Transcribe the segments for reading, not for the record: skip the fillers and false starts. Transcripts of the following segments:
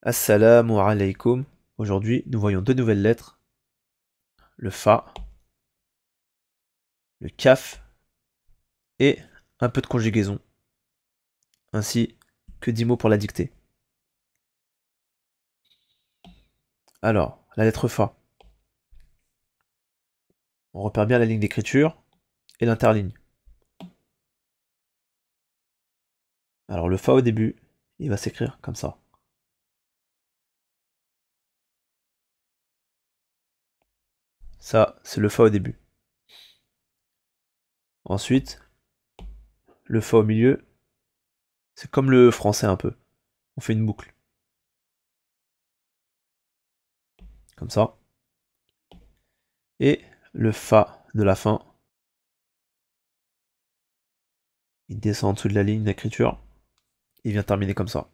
Assalamu alaikum. Aujourd'hui, nous voyons deux nouvelles lettres, le Fa, le Kaf et un peu de conjugaison, ainsi que 10 mots pour la dictée. Alors, la lettre Fa. On repère bien la ligne d'écriture et l'interligne. Alors le Fa au début, il va s'écrire comme ça. Ça, c'est le Fa au début. Ensuite, le Fa au milieu, c'est comme le français un peu. On fait une boucle. Comme ça. Et le Fa de la fin, il descend en dessous de la ligne d'écriture. Il vient terminer comme ça.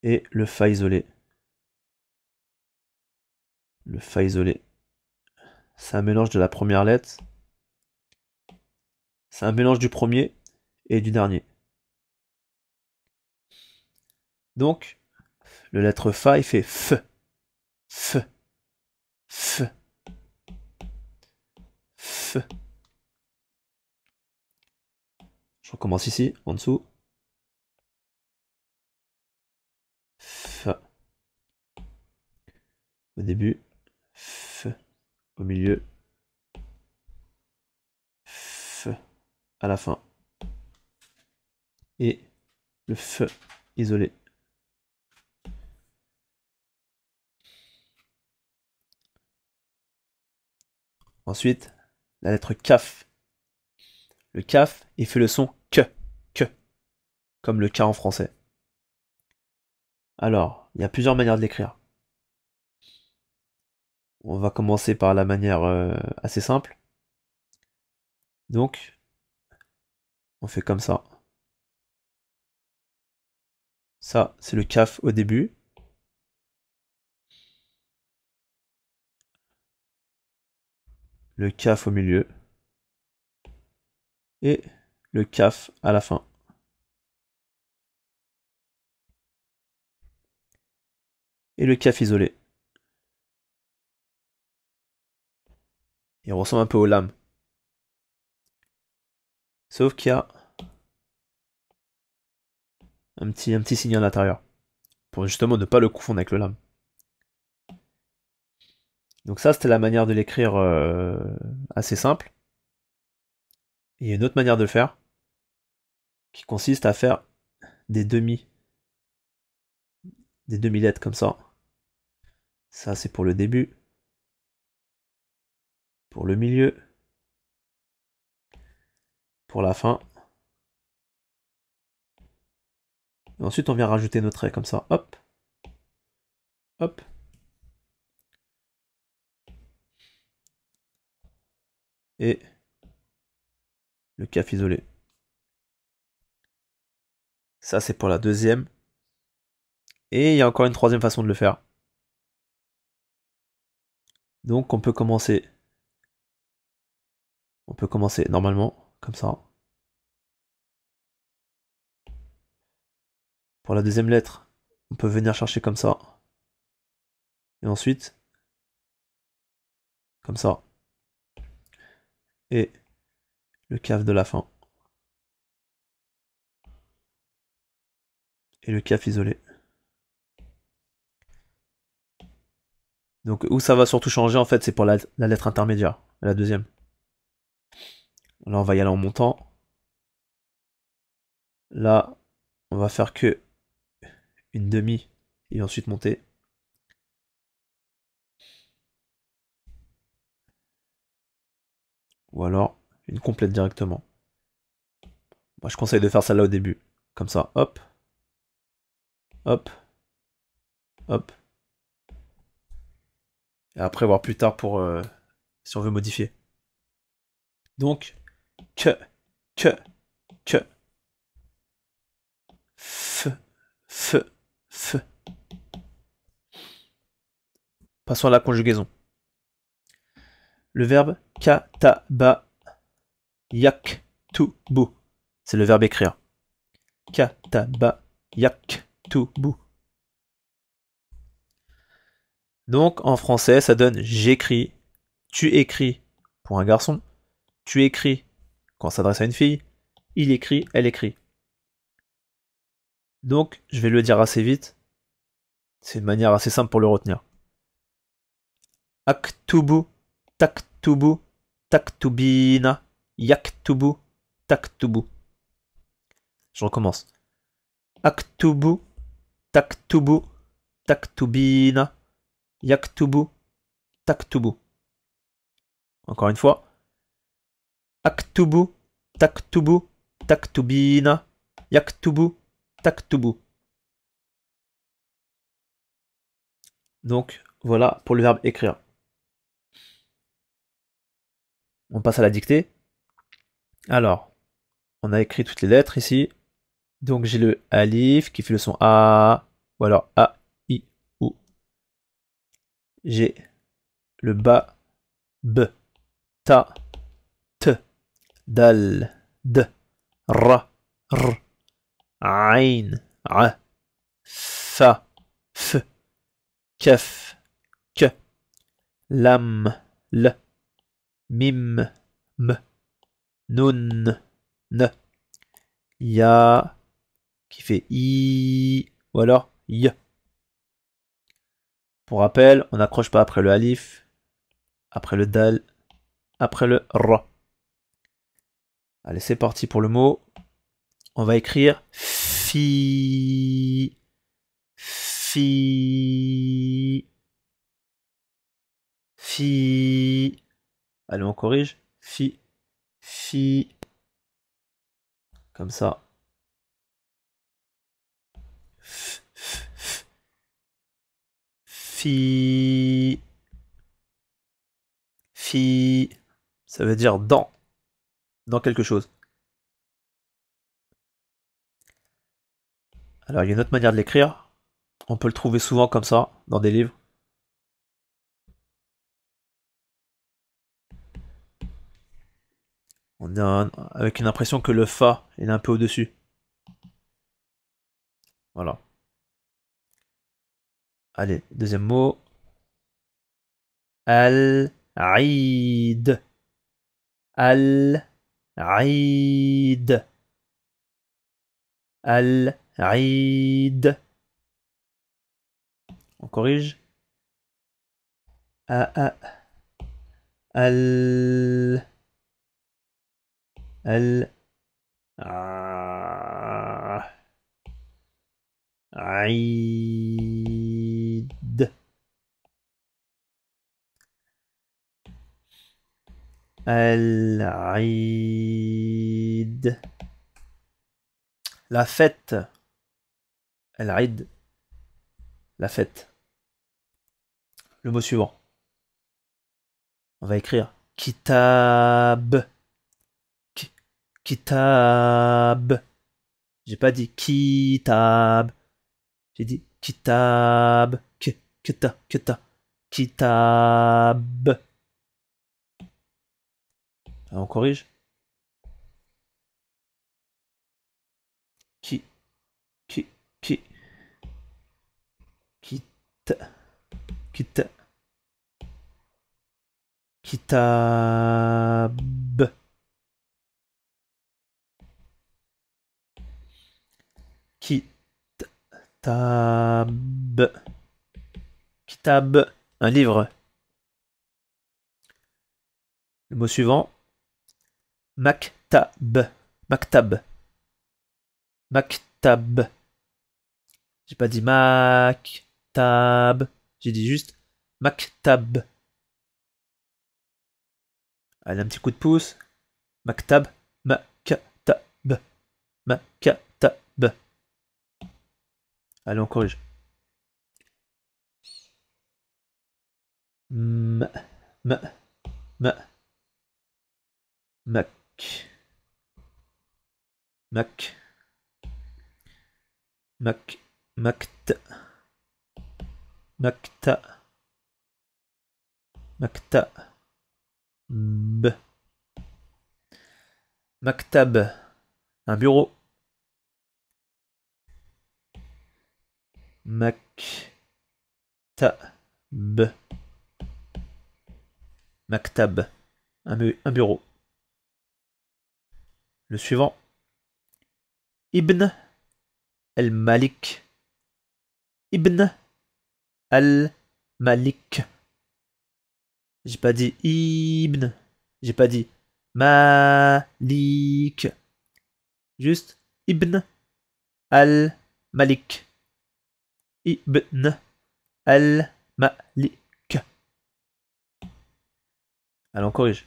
Et le Fa isolé. Le Fa isolé. C'est un mélange de la première lettre. C'est un mélange du premier et du dernier. Donc, le lettre Fa, il fait F, F, F, F. Je recommence ici, en dessous. F. Au début. F. Au milieu. F. À la fin. Et le F isolé. Ensuite, la lettre Kaf. Le Kaf, il fait le son que, comme le K en français. Alors, il y a plusieurs manières de l'écrire. On va commencer par la manière assez simple. Donc, on fait comme ça. Ça, c'est le Kaf au début. Le Kaf au milieu. Et le Kaf à la fin. Et le Kaf isolé. Il ressemble un peu au Lam. Sauf qu'il y a un petit signe à l'intérieur. Pour justement ne pas le confondre avec le Lam. Donc ça, c'était la manière de l'écrire assez simple. Et il y a une autre manière de le faire, qui consiste à faire des demi-lettres comme ça. Ça, c'est pour le début. Pour le milieu. Pour la fin. Et ensuite, on vient rajouter nos traits comme ça. Hop. Hop. Et le Kaf isolé. Ça, c'est pour la deuxième. Et il y a encore une troisième façon de le faire. Donc, on peut commencer normalement, comme ça. Pour la deuxième lettre, on peut venir chercher comme ça. Et ensuite, comme ça. Et le Kaf de la fin. Et le Kaf isolé. Donc où ça va surtout changer en fait, c'est pour la lettre intermédiaire, la deuxième. Là on va y aller en montant. Là on va faire que une demi et ensuite monter. Ou alors une complète directement. Moi je conseille de faire celle-là au début. Comme ça, hop, hop, hop. Et après voir plus tard pour si on veut modifier. Donc, que, que, que. F, f, f. Passons à la conjugaison. Le verbe kataba yaktubu. C'est le verbe écrire. Kataba yaktubu. Yaktubu. Donc en français, ça donne j'écris, tu écris pour un garçon, tu écris quand ça s'adresse à une fille, il écrit, elle écrit. Donc je vais le dire assez vite, c'est une manière assez simple pour le retenir. Aktubu, taktubu, taktubina, yaktubu, taktubu. Je recommence. Aktubu, taktubu, taktubina, yaktubu, taktubu. Encore une fois. Aktubu, taktubu, taktubina, yaktubu, taktubu. Donc voilà pour le verbe écrire. On passe à la dictée. Alors, on a écrit toutes les lettres ici. Donc j'ai le alif qui fait le son A, ou alors A, I, ou. J'ai le ba, B, ta, T, dal, D, Ra, R, Ain, A, Fa, F, Kaf, K, Lam, L, Mim, M, Nun, N, Ya, qui fait I, ou alors Y. Pour rappel, on n'accroche pas après le alif, après le dal, après le Ra. Allez, c'est parti pour le mot. On va écrire fi, fi, fi. Allez, on corrige. Fi, fi. Comme ça. F, f, f. Fi, fi. Ça veut dire dans quelque chose. Alors, il y a une autre manière de l'écrire. On peut le trouver souvent comme ça, dans des livres. On a avec une impression que le fa est un peu au-dessus. Voilà. Allez, deuxième mot. Al-Aïd. Al-Aïd. Al-Aïd. On corrige. Al. Al. Aïd. Al-Aïd. La fête. Al-Aïd. La fête. Le mot suivant. On va écrire kitab. Kitab. J'ai pas dit kitab. J'ai dit kitab. Kita. Kitab. Alors on corrige. Ki. Ki. Ki. Kita. Kita. Kitab. Kitab. Kitab. Un livre. Le mot suivant. Maktab. Maktab. Maktab. J'ai pas dit maktab. J'ai dit juste maktab. Allez, un petit coup de pouce. Maktab. Maktab. Maktab. Allez, on corrige. M. M. M. Mac. Mac. Mac. Macta. Macta. Macta. B. Mactab. Un bureau. maktab. Maktab. Un bureau. Le suivant. Ibn al-Malik. Ibn al-Malik. J'ai pas dit Ibn. J'ai pas dit Malik. Juste Ibn al-Malik. Ibn al-Malik. Allez, on corrige.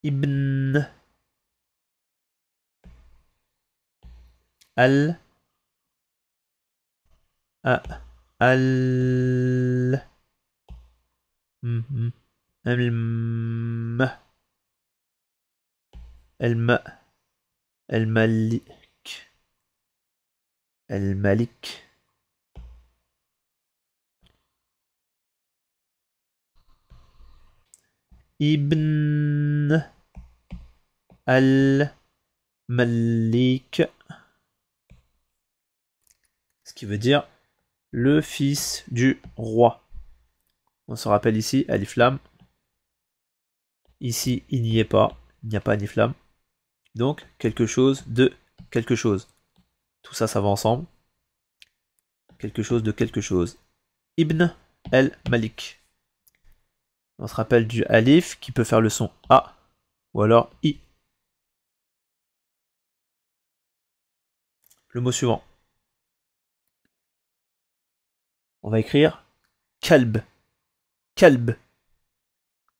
Ibn al al الملك الملك ابن الملك, ce qui veut dire le fils du roi. On se rappelle ici, alif lam. Ici, il n'y est pas. Il n'y a pas alif lam. Donc, quelque chose de quelque chose. Tout ça, ça va ensemble. Quelque chose de quelque chose. Ibn al-Malik. On se rappelle du alif qui peut faire le son A ou alors I. Le mot suivant. On va écrire kalb. Kalb.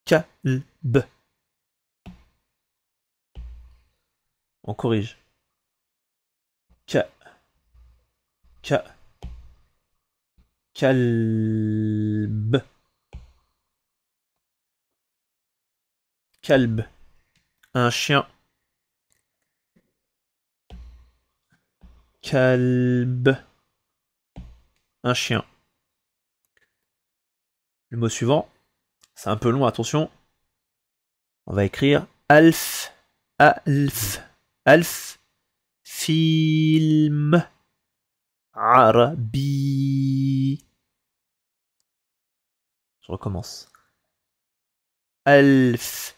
Kalb. On corrige. Kalb. Kalb. Un chien. Kalb. Un chien. Le mot suivant. C'est un peu long, attention. On va écrire alf. Alf. Alf. Film. Arabi. Je recommence. Alf.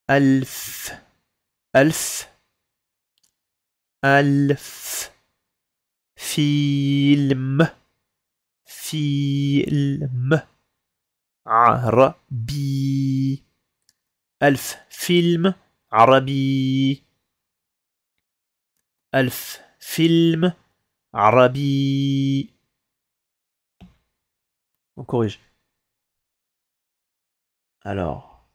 Alf. Alf. Alf. Film. Film. عربي. ألف فيلم عربي. ألف فيلم عربي. On corrige. Alors.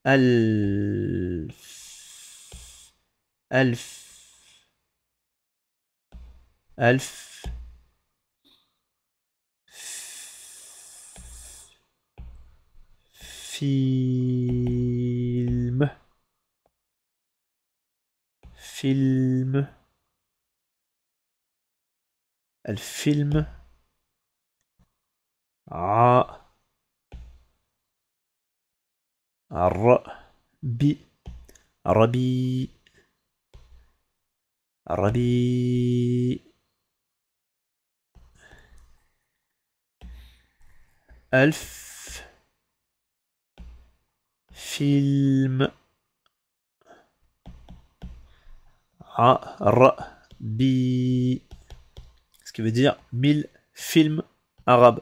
ألف. ألف. ألف. فيلم. فيلم. الفيلم. عربي. عربي. عربي. ألف. فيلم عربي. Ce qui veut dire 1000 films arabes.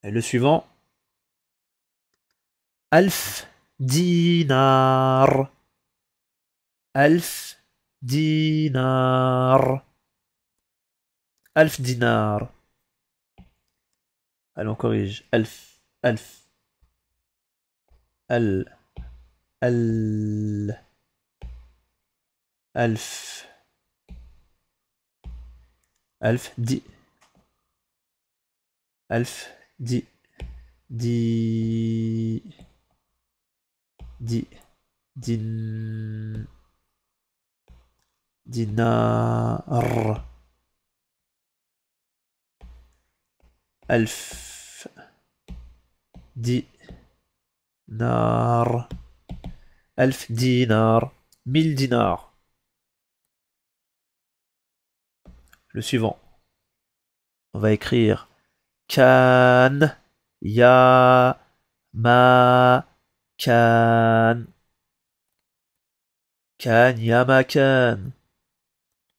Et le suivant. Alf dinar. Alf dinar. Alf dinar. Allez, on corrige. Alf. Alf. Al. Al. Alf. Alf di. Alf di. Di. Di. Din. Dinar. ألف دينار. 1000 dinars. 1000 dinars. Le suivant. On va écrire كان يا ما كان. كان يا ما كان.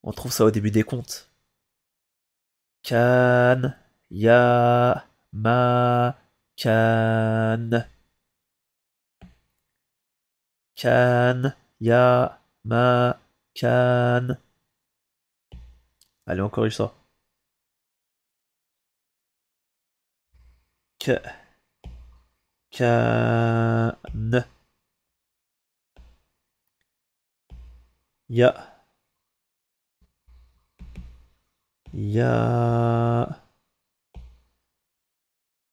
On trouve ça au début des comptes. كان يا ما كان. كان يا ما كان. Allez, on corrige ça. ك كان يا يا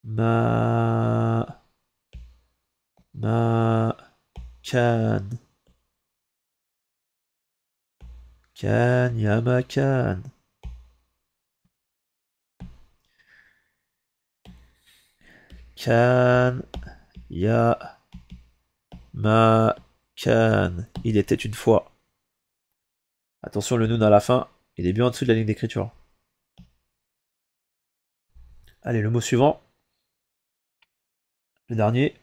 ما كان. كان يا ما كان. كان يا ما كان. Il était une fois. Attention, le noun à la fin, il est bien en dessous de la ligne d'écriture. Allez, le mot suivant. Le dernier.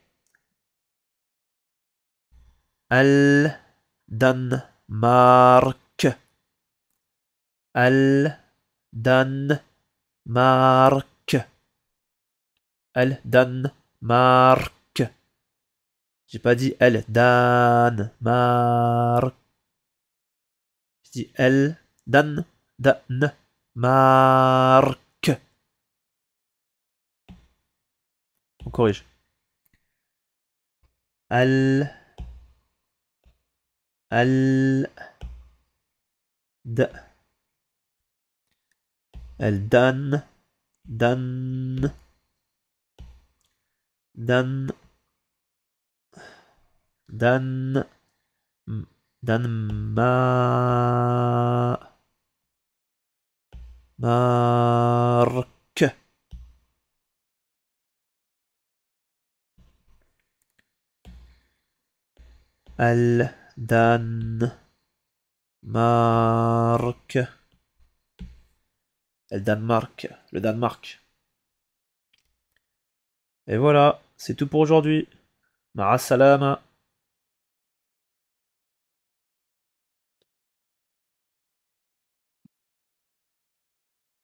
الدنمارك. الدنمارك. الدنمارك. J'ai pas dit الدنمارك. Je dis الدنمارك. On corrige. ال د الدن دن دن دن دن مارك. الدنمارك. Le Danemark. Le Danemark. Et voilà, c'est tout pour aujourd'hui. Ma'as salama.